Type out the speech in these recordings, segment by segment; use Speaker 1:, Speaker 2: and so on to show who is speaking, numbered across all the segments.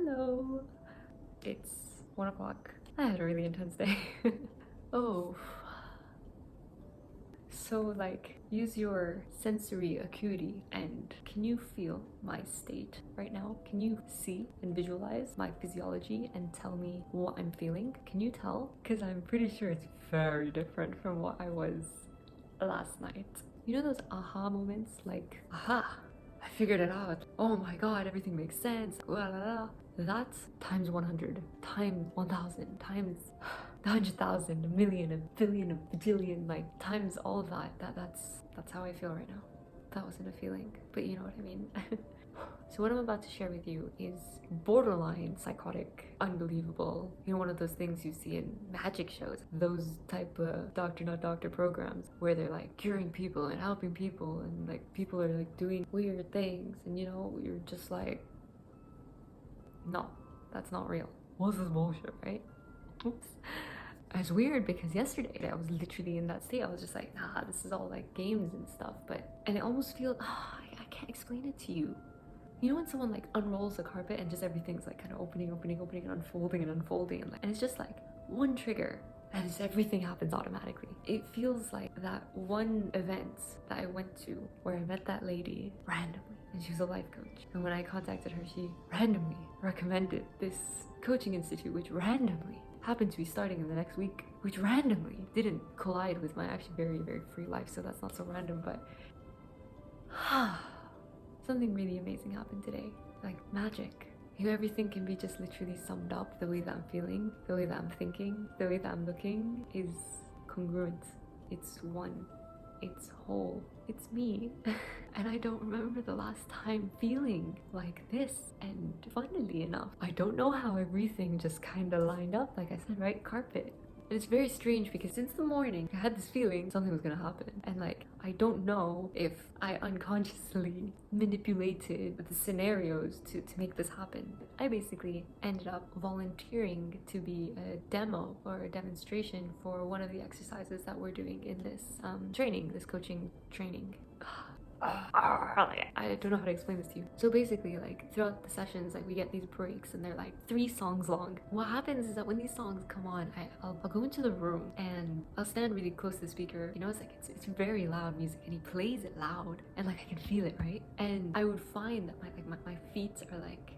Speaker 1: Hello. It's 1 o'clock. I had a really intense day. Oh. So like, use your sensory acuity and can you feel my state right now? Can you see and visualize my physiology and tell me what I'm feeling? Can you tell? Because I'm pretty sure it's very different from what I was last night. You know those aha moments? Like, aha, I figured it out. Oh my god, everything makes sense. La, la, la. That's times 100, times 1000, times 100,000, a million, a billion, a bajillion, like times all of that. That's how I feel right now. That wasn't a feeling, but you know what I mean. So what I'm about to share with you is borderline psychotic, unbelievable. You know, one of those things you see in magic shows, those type of doctor not doctor programs where they're like curing people and helping people and like people are like doing weird things and you know, you're just like, no, that's not real. What's this bullshit, right? Oops. It's weird because yesterday I was literally in that state. I was just like, nah, this is all like games and stuff. And it almost feels, I can't explain it to you. You know when someone like unrolls a carpet and just everything's like kind of opening and unfolding and it's just like one trigger and just everything happens automatically. It feels like that one event that I went to where I met that lady randomly and she was a life coach. And when I contacted her, she randomly recommended this coaching institute, which randomly happened to be starting in the next week, which randomly didn't collide with my actually very, very free life. So that's not so random, but something really amazing happened today, like magic. You know, everything can be just literally summed up. The way that I'm feeling, the way that I'm thinking, the way that I'm looking is congruent. It's one. It's whole. It's me. And I don't remember the last time feeling like this. And funnily enough, I don't know how everything just kind of lined up. Like I said, right? Carpet. And it's very strange because since the morning, I had this feeling something was gonna happen. And like, I don't know if I unconsciously manipulated the scenarios to make this happen. I basically ended up volunteering to be a demo or a demonstration for one of the exercises that we're doing in this training, this coaching training. I don't know how to explain this to you. So basically, like throughout the sessions, like we get these breaks and they're like 3 songs long. What happens is that when these songs come on, I'll go into the room and I'll stand really close to the speaker. You know, it's like it's very loud music and he plays it loud and like I can feel it, right? And I would find that my feet are like,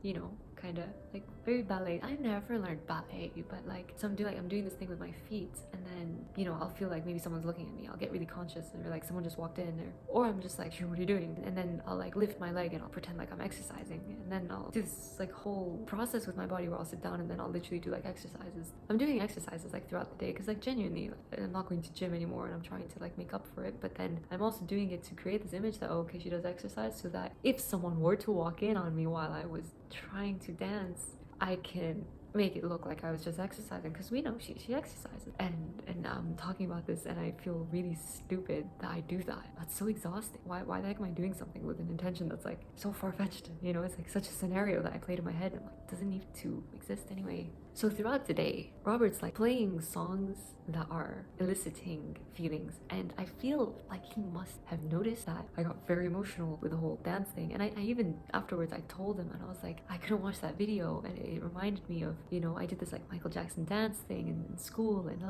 Speaker 1: you know, kind of like very ballet. I've never learned ballet, but like, so I'm doing this thing with my feet and then, you know, I'll feel like maybe someone's looking at me. I'll get really conscious and like someone just walked in or I'm just like, sure, what are you doing? And then I'll like lift my leg and I'll pretend like I'm exercising and then I'll do this like whole process with my body where I'll sit down and then I'll literally do like exercises. I'm doing exercises like throughout the day because like genuinely I'm not going to gym anymore and I'm trying to like make up for it, but then I'm also doing it to create this image that, oh, okay, she does exercise, so that if someone were to walk in on me while I was trying to dance, I can make it look like I was just exercising because we know she exercises and I'm talking about this and I feel really stupid that I do that. That's so exhausting. Why the heck am I doing something with an intention that's like so far-fetched? You know, it's like such a scenario that I played in my head and like doesn't need to exist anyway. So throughout the day, Robert's like playing songs that are eliciting feelings and I feel like he must have noticed that I got very emotional with the whole dance thing. And I even afterwards I told him and I was like, I couldn't watch that video and it reminded me of, you know, I did this like Michael Jackson dance thing in school and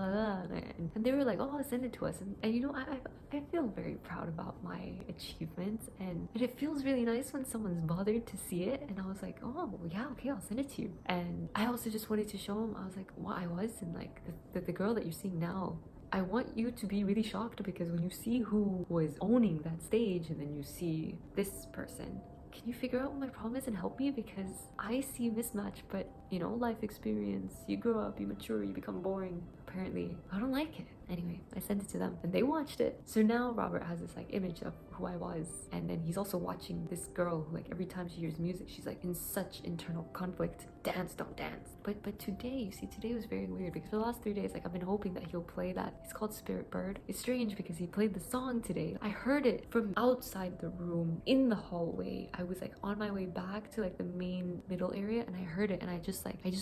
Speaker 1: and they were like, oh, send it to us. And you know, I feel very proud about my achievements and it feels really nice when someone's bothered to see it. And I was like, oh yeah, okay, I'll send it to you. And I also just wanted to show him, I was like, what I was and like the girl that you're seeing now, I want you to be really shocked because when you see who was owning that stage and then you see this person, can you figure out what my problem is and help me? Because I see mismatch, but you know, life experience, you grow up, you mature, you become boring. Apparently, I don't like it. Anyway, I sent it to them and they watched it. So now Robert has this like image of who I was. And then he's also watching this girl who like every time she hears music, she's like in such internal conflict. Dance, don't dance. But today, you see, today was very weird because for the last 3 days, like I've been hoping that he'll play that. It's called Spirit Bird. It's strange because he played the song today. I heard it from outside the room in the hallway. I was like on my way back to like the main middle area and I heard it and I just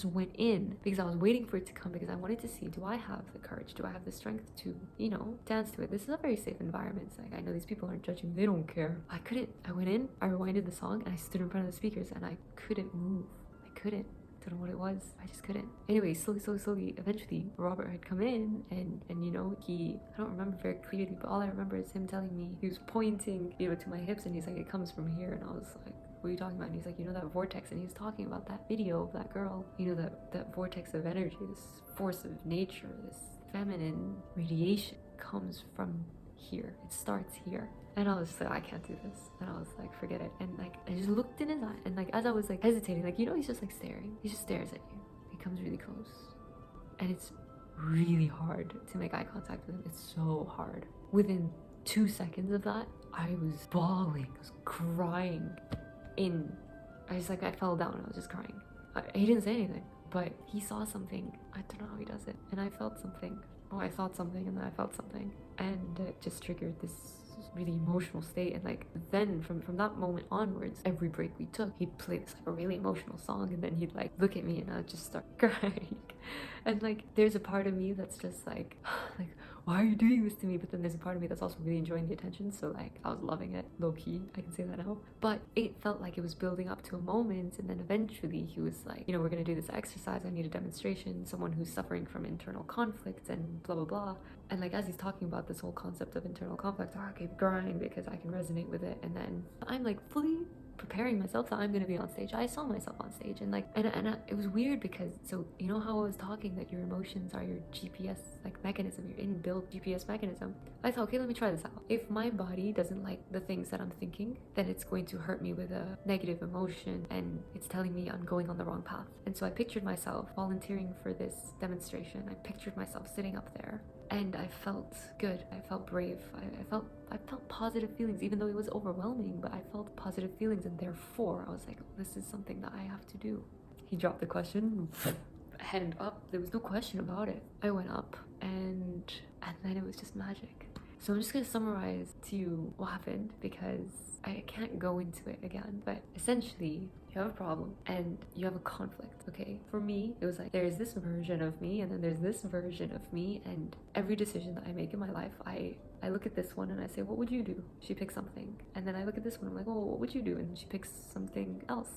Speaker 1: went in because I was waiting for it to come because I wanted to see, do I have the courage? Do I have the strength to, you know, dance to it? This is a very safe environment. It's like, I know these people aren't judging. They don't care. I went in, I rewinded the song and I stood in front of the speakers and I couldn't move. I couldn't. Don't know what it was. I just couldn't. Anyway, slowly, eventually, Robert had come in, and you know, I don't remember very clearly, but all I remember is him telling me, he was pointing, you know, to my hips, and he's like, it comes from here, and I was like, what are you talking about? And he's like, you know, that vortex, and he was talking about that video of that girl, you know, that vortex of energy, this force of nature, this feminine radiation comes from here. It starts here. And I was just like, I can't do this. And I was like, forget it. And like, I just looked in his eye. And like, as I was like hesitating, like, you know, he's just like staring. He just stares at you. He comes really close. And it's really hard to make eye contact with him. It's so hard. Within 2 seconds of that, I was bawling. I was crying. I fell down. I was just crying. He didn't say anything, but he saw something. I don't know how he does it. And I felt something. Oh, I thought something, and then I felt something. And it just triggered this really emotional state. And like, then from that moment onwards, every break we took, he'd play this like a really emotional song, and then he'd like look at me, and I'd just start crying. And like, there's a part of me that's just like why are you doing this to me? But then there's a part of me that's also really enjoying the attention, so like, I was loving it, low-key, I can say that now. But it felt like it was building up to a moment, and then eventually he was like, you know, we're gonna do this exercise, I need a demonstration, someone who's suffering from internal conflict and blah blah blah. And like, as he's talking about this whole concept of internal conflict, I keep crying because I can resonate with it. And then I'm like fully preparing myself that I'm gonna be on stage. I saw myself on stage, and like, it was weird because, so you know how I was talking that your emotions are your GPS like mechanism, your inbuilt GPS mechanism. I thought, okay, let me try this out. If my body doesn't like the things that I'm thinking, then it's going to hurt me with a negative emotion, and it's telling me I'm going on the wrong path. And so I pictured myself volunteering for this demonstration. I pictured myself sitting up there, and I felt good. I felt brave. I felt positive feelings, even though it was overwhelming, but I felt positive feelings, and therefore I was like, this is something that I have to do. He dropped the question, hand up. There was no question about it. I went up, and then it was just magic. So I'm just gonna summarize to you what happened, because I can't go into it again, but essentially, you have a problem and you have a conflict, okay? For me, it was like, there's this version of me, and then there's this version of me, and every decision that I make in my life, I look at this one and I say, what would you do? She picks something. And then I look at this one, I'm like, oh, what would you do? And she picks something else.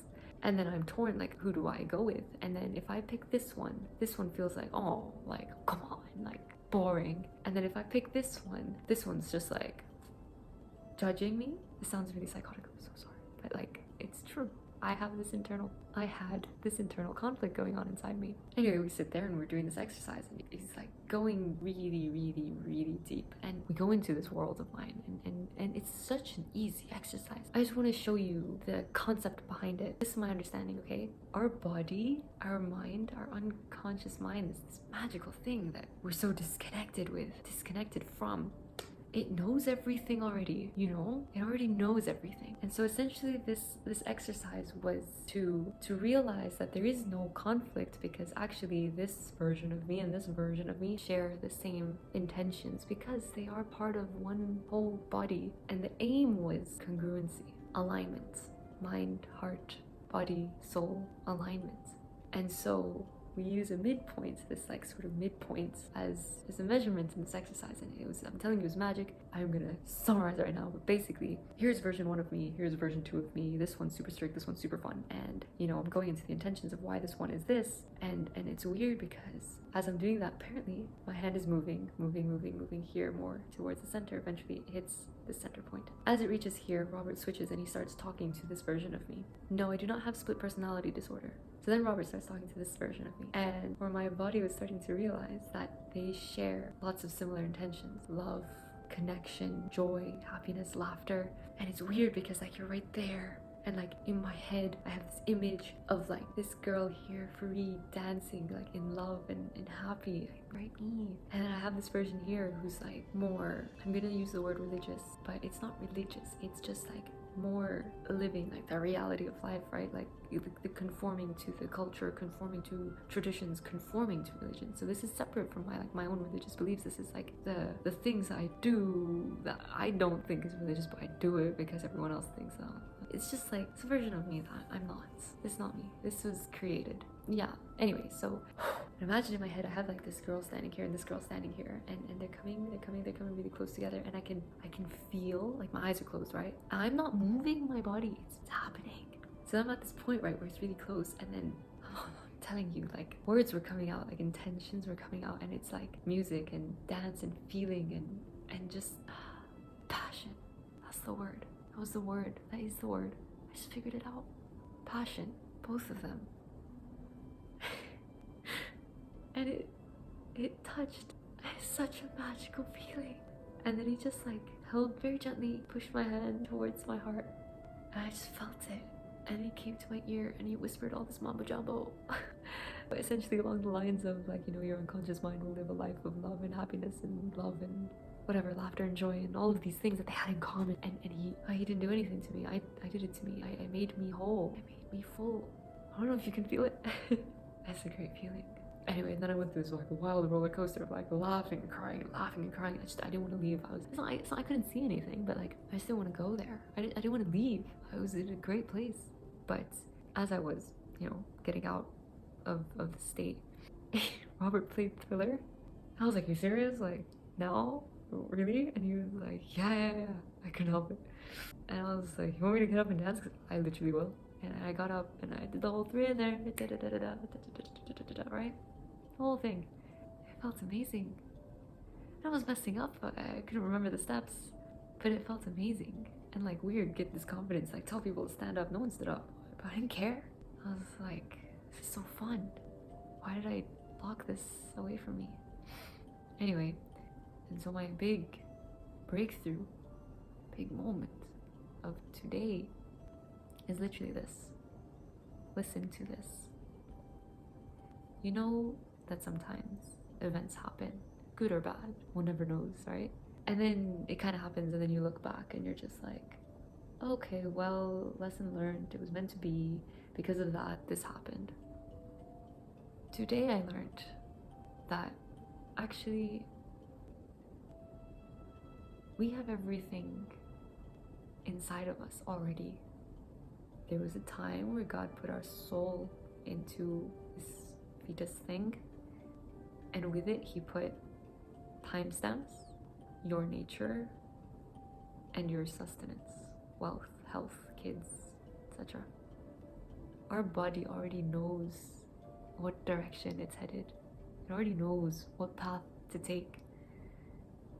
Speaker 1: And then I'm torn, like, who do I go with? And then if I pick this one feels like, oh, like, come on, like, boring. And then if I pick this one's just like judging me. This sounds really psychotic, I'm so sorry, but like, it's true. I had this internal conflict going on inside me. Anyway, we sit there and we're doing this exercise, and it's like going really deep, and we go into this world of mine, and it's such an easy exercise. I just want to show you the concept behind it. This is my understanding, okay? Our body, our mind, our unconscious mind is this magical thing that we're so disconnected from. It knows everything already, you know? It already knows everything. And so essentially this exercise was to realize that there is no conflict, because actually this version of me and this version of me share the same intentions, because they are part of one whole body. And the aim was congruency, alignment, mind, heart, body, soul, alignment. And so we use a midpoint, this like sort of midpoint as a measurement in this exercise, and I'm telling you, it was magic. I'm gonna summarize right now, but basically, here's version 1 of me, here's version 2 of me. This one's super strict, this one's super fun, and you know, I'm going into the intentions of why this one is this, and it's weird because as I'm doing that, apparently my hand is moving here more towards the center. Eventually it hits the center point. As it reaches here, Robert switches and he starts talking to this version of me. No, I do not have split personality disorder. So then Robert starts talking to this version of me, and where my body was starting to realize that they share lots of similar intentions: love, connection, joy, happiness, laughter. And it's weird because like, you're right there, and like in my head I have this image of like this girl here free dancing, like in love and happy, like right me. And then I have this version here who's like more, I'm gonna use the word religious, but it's not religious, it's just like more living like the reality of life, right? Like the conforming to the culture, conforming to traditions, conforming to religion. So this is separate from my own religious beliefs. This is like the things I do that I don't think is religious, but I do it because everyone else thinks so. It's just like, it's a version of me that I'm not. It's not me. This was created. Yeah. Anyway, so imagine in my head I have like this girl standing here and this girl standing here, and they're coming really close together, and I can feel, like, my eyes are closed, right? I'm not moving my body. It's happening. So I'm at this point, right, where it's really close, and then telling you, like words were coming out, like intentions were coming out, and it's like music and dance and feeling and just passion. That's the word. That was the word. That is the word. I just figured it out. Passion. Both of them. And it touched. It's such a magical feeling. And then he just like held very gently, pushed my hand towards my heart, and I just felt it. And he came to my ear and he whispered all this mambo jumbo. But essentially along the lines of like, you know, your unconscious mind will live a life of love and happiness and love and whatever, laughter and joy and all of these things that they had in common. And he didn't do anything to me. I did it to me. I made me whole. I made me full. I don't know if you can feel it. That's a great feeling. Anyway, and then I went through this like wild roller coaster of like laughing and crying and laughing and crying. I didn't want to leave. It's not I couldn't see anything, but like I still want to go there. I didn't want to leave. I was in a great place. But as I was, you know, getting out of the state, Robert played Thriller. I was like, "You serious? Like, no? Really?" And he was like, yeah. I couldn't help it. And I was like, "You want me to get up and dance?" 'Cause I literally will. And I got up and I did the whole three in there. Right? The whole thing. It felt amazing. I was messing up. I couldn't remember the steps. But it felt amazing. And like weird, get this confidence, like tell people to stand up. No one stood up. But I didn't care. I was like, this is so fun. Why did I lock this away from me? Anyway, and so my big breakthrough, big moment of today is literally this. Listen to this. You know that sometimes events happen, good or bad, one never knows, right? And then it kind of happens and then you look back and you're just like, okay, well, lesson learned, it was meant to be, because of that, this happened. Today I learned that actually we have everything inside of us already. There was a time where God put our soul into this fetus thing, and with it he put timestamps, your nature, and your sustenance, wealth, health, kids, etc. Our body already knows what direction it's headed. It already knows what path to take.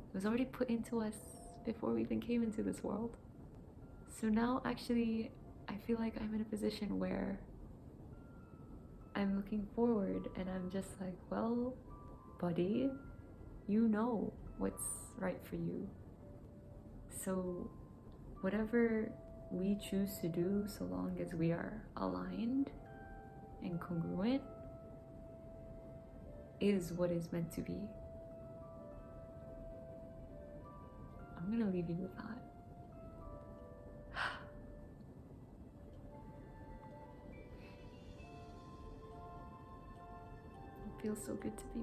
Speaker 1: It was already put into us before we even came into this world. So now actually I feel like I'm in a position where I'm looking forward and I'm just like, well, buddy, you know what's right for you. So whatever we choose to do, so long as we are aligned and congruent, is what is meant to be. I'm gonna leave you with that. It feels so good to be